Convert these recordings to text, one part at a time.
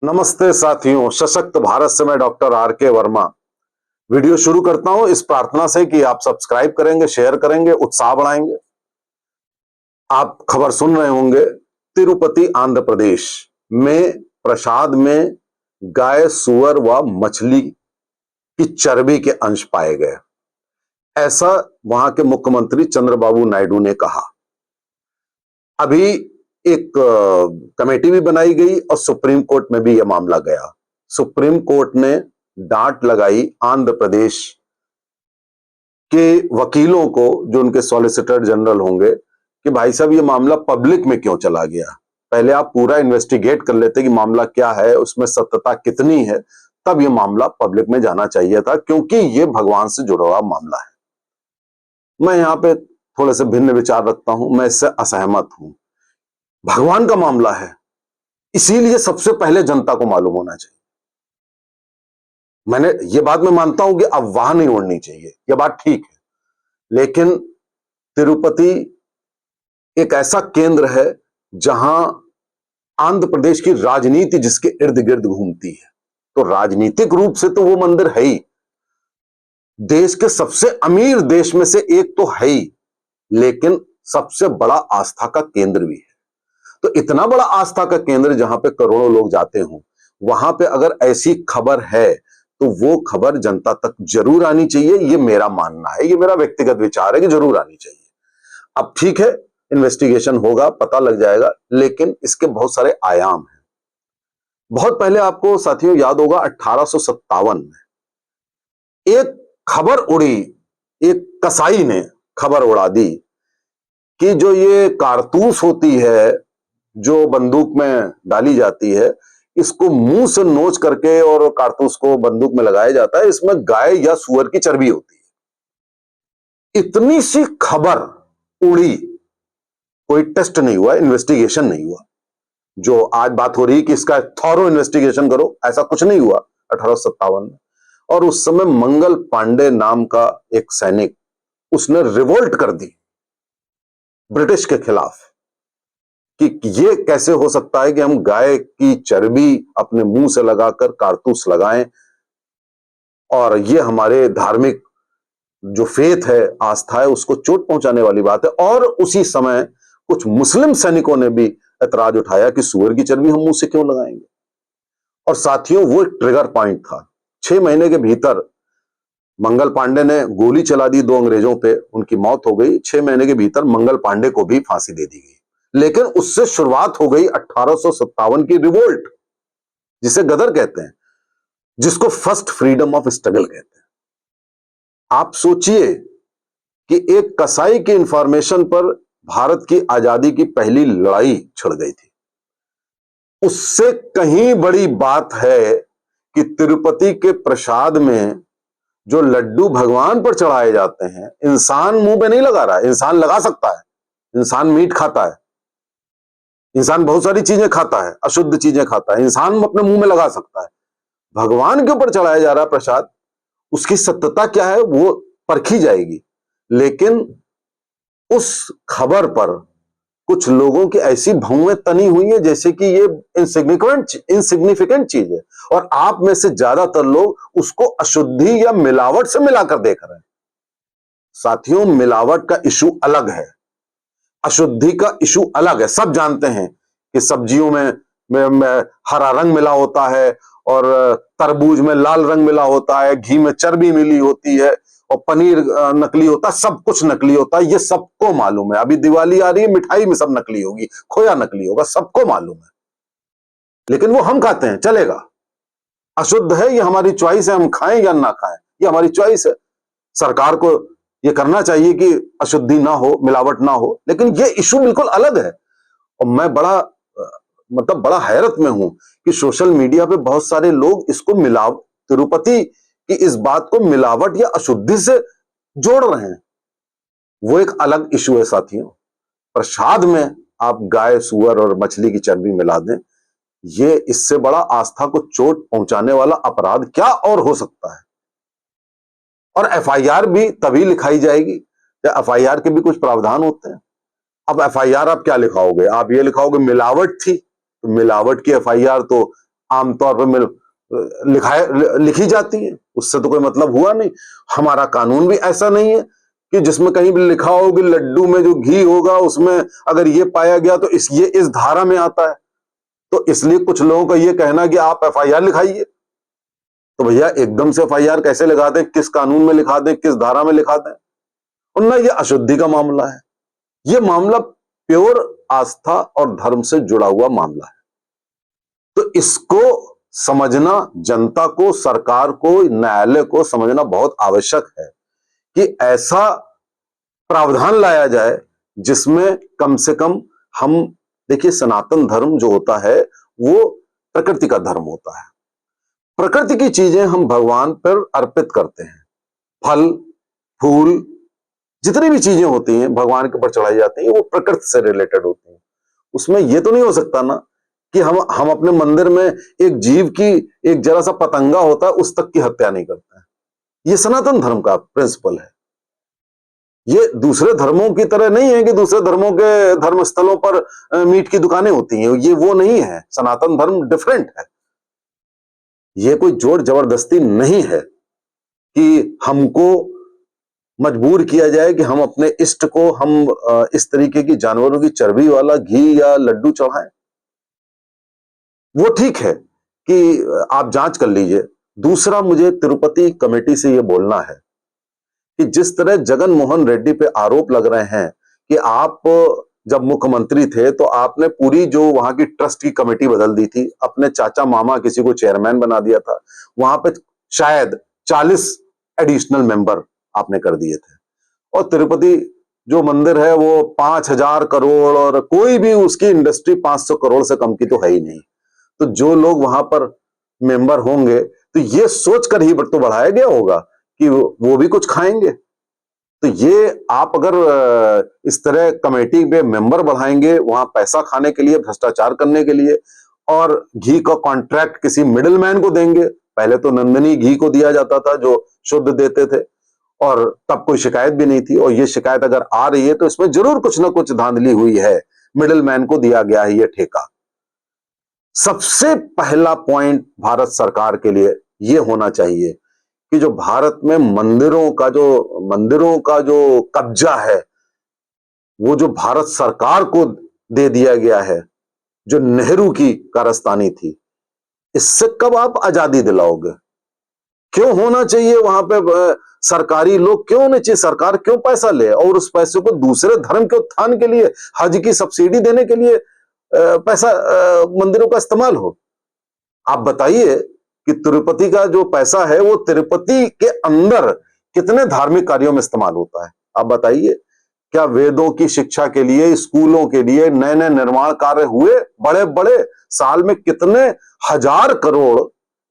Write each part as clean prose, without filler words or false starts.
नमस्ते साथियों, सशक्त भारत से मैं डॉक्टर आर के वर्मा वीडियो शुरू करता हूं इस प्रार्थना से कि आप सब्सक्राइब करेंगे, शेयर करेंगे, उत्साह बढ़ाएंगे। आप खबर सुन रहे होंगे, तिरुपति आंध्र प्रदेश में प्रसाद में गाय, सुअर व मछली की चर्बी के अंश पाए गए। ऐसा वहां के मुख्यमंत्री चंद्रबाबू नायडू ने कहा। अभी एक कमेटी भी बनाई गई और सुप्रीम कोर्ट में भी यह मामला गया। सुप्रीम कोर्ट ने डांट लगाई आंध्र प्रदेश के वकीलों को, जो उनके सॉलिसिटर जनरल होंगे, कि भाई साहब ये मामला पब्लिक में क्यों चला गया। पहले आप पूरा इन्वेस्टिगेट कर लेते कि मामला क्या है, उसमें सत्यता कितनी है, तब ये मामला पब्लिक में जाना चाहिए था, क्योंकि ये भगवान से जुड़ा हुआ मामला है। मैं यहाँ पे थोड़े से भिन्न विचार रखता हूं, मैं इससे असहमत हूं। भगवान का मामला है, इसीलिए सबसे पहले जनता को मालूम होना चाहिए। मैंने ये बात मैं मानता हूं कि अफवाह नहीं उड़नी चाहिए, यह बात ठीक है, लेकिन तिरुपति एक ऐसा केंद्र है जहां आंध्र प्रदेश की राजनीति जिसके इर्द गिर्द घूमती है, तो राजनीतिक रूप से तो वो मंदिर है ही, देश के सबसे अमीर देश में से एक तो है ही, लेकिन सबसे बड़ा आस्था का केंद्र भी है। तो इतना बड़ा आस्था का केंद्र जहां पे करोड़ों लोग जाते हों, वहां पे अगर ऐसी खबर है तो वो खबर जनता तक जरूर आनी चाहिए। ये मेरा मानना है, ये मेरा व्यक्तिगत विचार है कि जरूर आनी चाहिए। अब ठीक है, इन्वेस्टिगेशन होगा, पता लग जाएगा, लेकिन इसके बहुत सारे आयाम हैं। बहुत पहले आपको साथियों याद होगा, 1857 में एक खबर उड़ी, एक कसाई ने खबर उड़ा दी कि जो ये कारतूस होती है, जो बंदूक में डाली जाती है, इसको मुंह से नोच करके और कारतूस को बंदूक में लगाया जाता है, इसमें गाय या सुअर की चर्बी होती है। इतनी सी खबर उड़ी, कोई टेस्ट नहीं हुआ, इन्वेस्टिगेशन नहीं हुआ। जो आज बात हो रही कि इसका थॉरो इन्वेस्टिगेशन करो, ऐसा कुछ नहीं हुआ 1857 में। और उस समय मंगल पांडे नाम का एक सैनिक, उसने रिवोल्ट कर दी ब्रिटिश के खिलाफ कि ये कैसे हो सकता है कि हम गाय की चर्बी अपने मुंह से लगाकर कारतूस लगाएं, और ये हमारे धार्मिक जो फेथ है, आस्था है, उसको चोट पहुंचाने वाली बात है। और उसी समय कुछ मुस्लिम सैनिकों ने भी ऐतराज उठाया कि सुअर की चर्बी हम मुंह से क्यों लगाएंगे। और साथियों, वो एक ट्रिगर पॉइंट था। 6 महीने के भीतर मंगल पांडे ने गोली चला दी 2 अंग्रेजों पे, उनकी मौत हो गई। 6 महीने के भीतर मंगल पांडे को भी फांसी दे दी गई। लेकिन उससे शुरुआत हो गई 1857 की रिवोल्ट, जिसे गदर कहते हैं, जिसको फर्स्ट फ्रीडम ऑफ स्ट्रगल कहते हैं। आप सोचिए कि एक कसाई की इंफॉर्मेशन पर भारत की आजादी की पहली लड़ाई छिड़ गई थी। उससे कहीं बड़ी बात है कि तिरुपति के प्रसाद में जो लड्डू भगवान पर चढ़ाए जाते हैं, इंसान मुंह पे नहीं लगा रहा है। इंसान लगा सकता है, इंसान मीट खाता है, इंसान बहुत सारी चीजें खाता है, अशुद्ध चीजें खाता है, इंसान अपने मुंह में लगा सकता है। भगवान के ऊपर चढ़ाया जा रहा है प्रसाद, उसकी सत्यता क्या है वो परखी जाएगी। लेकिन उस खबर पर कुछ लोगों की ऐसी भौवें तनी हुई है जैसे कि ये इनसिग्निफिकेंट चीज है, और आप में से ज्यादातर लोग उसको अशुद्धि या मिलावट से मिलाकर देख रहे हैं। साथियों, मिलावट का इशू अलग है, अशुद्धि का इशू अलग है। सब जानते हैं कि सब्जियों में हरा रंग मिला होता है, और तरबूज में लाल रंग मिला होता है, घी में चर्बी मिली होती है, और पनीर नकली होता है, सब कुछ नकली होता है। ये सबको मालूम है। अभी दिवाली आ रही है, मिठाई में सब नकली होगी, खोया नकली होगा, सबको मालूम है। लेकिन वो हम खाते हैं, चलेगा। अशुद्ध है, ये हमारी चॉइस है, हम खाएं या ना खाएं, ये हमारी चॉइस है। सरकार को ये करना चाहिए कि अशुद्धि ना हो, मिलावट ना हो, लेकिन ये इशू बिल्कुल अलग है। और मैं बड़ा हैरत में हूं कि सोशल मीडिया पे बहुत सारे लोग इसको तिरुपति की इस बात को मिलावट या अशुद्धि से जोड़ रहे हैं। वो एक अलग इशू है साथियों। प्रसाद में आप गाय, सुअर और मछली की चर्बी मिला दें, ये इससे बड़ा आस्था को चोट पहुंचाने वाला अपराध क्या और हो सकता है। और एफआईआर भी तभी लिखाई जाएगी, या एफआईआर के भी कुछ प्रावधान होते हैं। अब एफआईआर आप क्या लिखाओगे? आप ये लिखाओगे मिलावट थी, तो मिलावट की एफआईआर तो आमतौर पर लिखी जाती है, उससे तो कोई मतलब हुआ नहीं। हमारा कानून भी ऐसा नहीं है कि जिसमें कहीं भी लिखा हो कि लड्डू में जो घी होगा उसमें अगर ये पाया गया तो ये इस धारा में आता है। तो इसलिए कुछ लोगों का ये कहना कि आप एफआईआर लिखाइए, तो भैया एकदम से एफआईआर कैसे लिखा दें, किस कानून में लिखा दें, किस धारा में लिखा दें? और ना ये अशुद्धि का मामला है, ये मामला प्योर आस्था और धर्म से जुड़ा हुआ मामला है। तो इसको समझना जनता को, सरकार को, न्यायालय को समझना बहुत आवश्यक है कि ऐसा प्रावधान लाया जाए जिसमें कम से कम हम, देखिए सनातन धर्म जो होता है वो प्रकृति का धर्म होता है। प्रकृति की चीजें हम भगवान पर अर्पित करते हैं। फल, फूल, जितनी भी चीजें होती हैं भगवान के ऊपर चढ़ाई जाती हैं वो प्रकृति से रिलेटेड होती हैं। उसमें ये तो नहीं हो सकता ना कि हम अपने मंदिर में एक जीव की, एक जरा सा पतंगा होता है उस तक की हत्या नहीं करते हैं। ये सनातन धर्म का प्रिंसिपल है। ये दूसरे धर्मों की तरह नहीं है कि दूसरे धर्मों के धर्म स्थलों पर मीट की दुकानें होती हैं, ये वो नहीं है। सनातन धर्म डिफरेंट है। ये कोई जोर जबरदस्ती नहीं है कि हमको मजबूर किया जाए कि हम अपने इष्ट को हम इस तरीके की जानवरों की चर्बी वाला घी या लड्डू चढ़ाएं। वो ठीक है कि आप जांच कर लीजिए। दूसरा, मुझे तिरुपति कमेटी से ये बोलना है कि जिस तरह जगन मोहन रेड्डी पे आरोप लग रहे हैं कि आप जब मुख्यमंत्री थे तो आपने पूरी जो वहां की ट्रस्ट की कमेटी बदल दी थी, अपने चाचा मामा किसी को चेयरमैन बना दिया था, वहां पे शायद 40 एडिशनल मेंबर आपने कर दिए थे। और तिरुपति जो मंदिर है वो 5,000 करोड़ और कोई भी उसकी इंडस्ट्री 500 करोड़ से कम की तो है ही नहीं। तो जो लोग वहां पर मेंबर होंगे तो ये सोचकर ही तो बढ़ाया गया होगा कि वो भी कुछ खाएंगे। तो ये आप अगर इस तरह कमेटी पे मेंबर बढ़ाएंगे वहां पैसा खाने के लिए, भ्रष्टाचार करने के लिए, और घी का कॉन्ट्रैक्ट किसी मिडिलमैन को देंगे। पहले तो नंदनी घी को दिया जाता था जो शुद्ध देते थे और तब कोई शिकायत भी नहीं थी, और ये शिकायत अगर आ रही है तो इसमें जरूर कुछ ना कुछ धांधली हुई है, मिडिलमैन को दिया गया है ये ठेका। सबसे पहला पॉइंट भारत सरकार के लिए ये होना चाहिए कि जो भारत में मंदिरों का जो कब्जा है वो जो भारत सरकार को दे दिया गया है, जो नेहरू की कारस्तानी थी, इससे कब आप आजादी दिलाओगे? क्यों होना चाहिए वहां पे सरकारी लोग? क्यों होने चाहिए? सरकार क्यों पैसा ले और उस पैसे को दूसरे धर्म के उत्थान के लिए, हज की सब्सिडी देने के लिए पैसा मंदिरों का इस्तेमाल हो? आप बताइए कि तिरुपति का जो पैसा है वो तिरुपति के अंदर कितने धार्मिक कार्यों में इस्तेमाल होता है? आप बताइए। क्या वेदों की शिक्षा के लिए, स्कूलों के लिए नए नए निर्माण कार्य हुए? बड़े बड़े साल में कितने हजार करोड़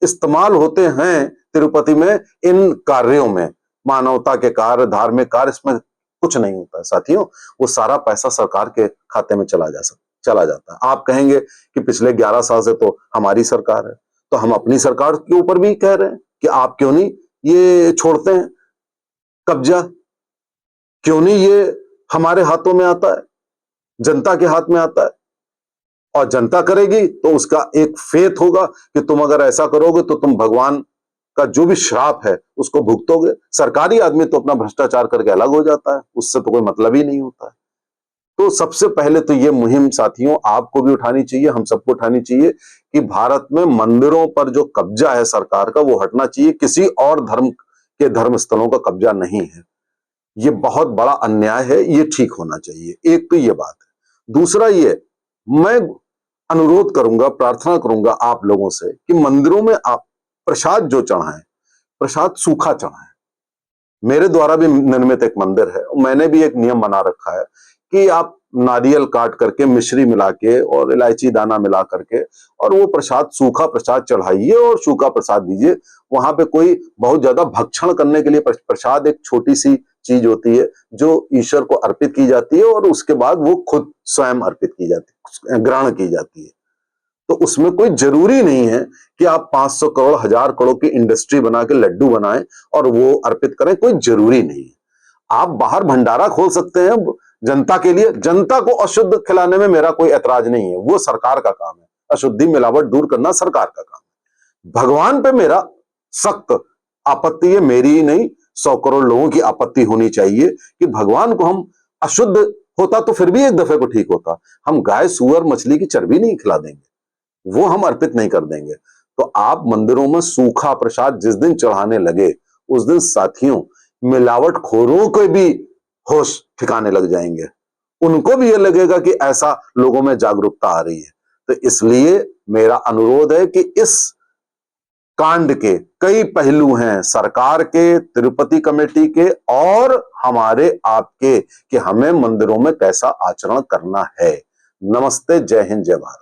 इस्तेमाल होते हैं तिरुपति में इन कार्यों में। मानवता के कार्य, धार्मिक कार्य, इसमें कुछ नहीं होता है साथियों। वो सारा पैसा सरकार के खाते में चला जाता है। आप कहेंगे कि पिछले 11 साल से तो हमारी सरकार है, तो हम अपनी सरकार के ऊपर भी कह रहे हैं कि आप क्यों नहीं ये छोड़ते हैं कब्जा? क्यों नहीं ये हमारे हाथों में आता है, जनता के हाथ में आता है? और जनता करेगी तो उसका एक फेथ होगा कि तुम अगर ऐसा करोगे तो तुम भगवान का जो भी श्राप है उसको भुगतोगे। सरकारी आदमी तो अपना भ्रष्टाचार करके अलग हो जाता है, उससे तो कोई मतलब ही नहीं होता है। तो सबसे पहले तो ये मुहिम साथियों आपको भी उठानी चाहिए, हम सबको उठानी चाहिए कि भारत में मंदिरों पर जो कब्जा है सरकार का वो हटना चाहिए। किसी और धर्म के धर्म स्थलों का कब्जा नहीं है। ये बहुत बड़ा अन्याय है, ये ठीक होना चाहिए। एक तो ये बात है। दूसरा ये, मैं अनुरोध करूंगा, प्रार्थना करूंगा आप लोगों से कि मंदिरों में आप प्रसाद जो चढ़ाएं, प्रसाद सूखा चढ़ाएं। मेरे द्वारा भी निर्मित एक मंदिर है, मैंने भी एक नियम बना रखा है कि आप नारियल काट करके, मिश्री मिला के और इलायची दाना मिला करके और वो प्रसाद, सूखा प्रसाद चढ़ाइए और सूखा प्रसाद दीजिए। वहां पे कोई बहुत ज्यादा भक्षण करने के लिए, प्रसाद एक छोटी सी चीज होती है जो ईश्वर को अर्पित की जाती है और उसके बाद वो खुद स्वयं अर्पित की जाती है, ग्रहण की जाती है। तो उसमें कोई जरूरी नहीं है कि आप 500 करोड़, 1000 करोड़ की इंडस्ट्री बना के लड्डू बनाएं और वो अर्पित करें, कोई जरूरी नहीं है। आप बाहर भंडारा खोल सकते हैं जनता के लिए। जनता को अशुद्ध खिलाने में मेरा कोई ऐतराज नहीं है, वो सरकार का काम है। अशुद्धि मिलावट दूर करना सरकार का काम है। भगवान पे मेरा सख्त आपत्ति है, मेरी ही नहीं 100 करोड़ लोगों की आपत्ति होनी चाहिए कि भगवान को हम अशुद्ध होता तो फिर भी एक दफे को ठीक होता, हम गाय सुअर मछली की चर्बी नहीं खिला देंगे, वो हम अर्पित नहीं कर देंगे। तो आप मंदिरों में सूखा प्रसाद जिस दिन चढ़ाने लगे उस दिन साथियों मिलावटखोरों के भी होश ठिकाने लग जाएंगे, उनको भी ये लगेगा कि ऐसा लोगों में जागरूकता आ रही है। तो इसलिए मेरा अनुरोध है कि इस कांड के कई पहलू हैं, सरकार के, तिरुपति कमेटी के और हमारे आपके, कि हमें मंदिरों में कैसा आचरण करना है। नमस्ते, जय हिंद, जय भारत।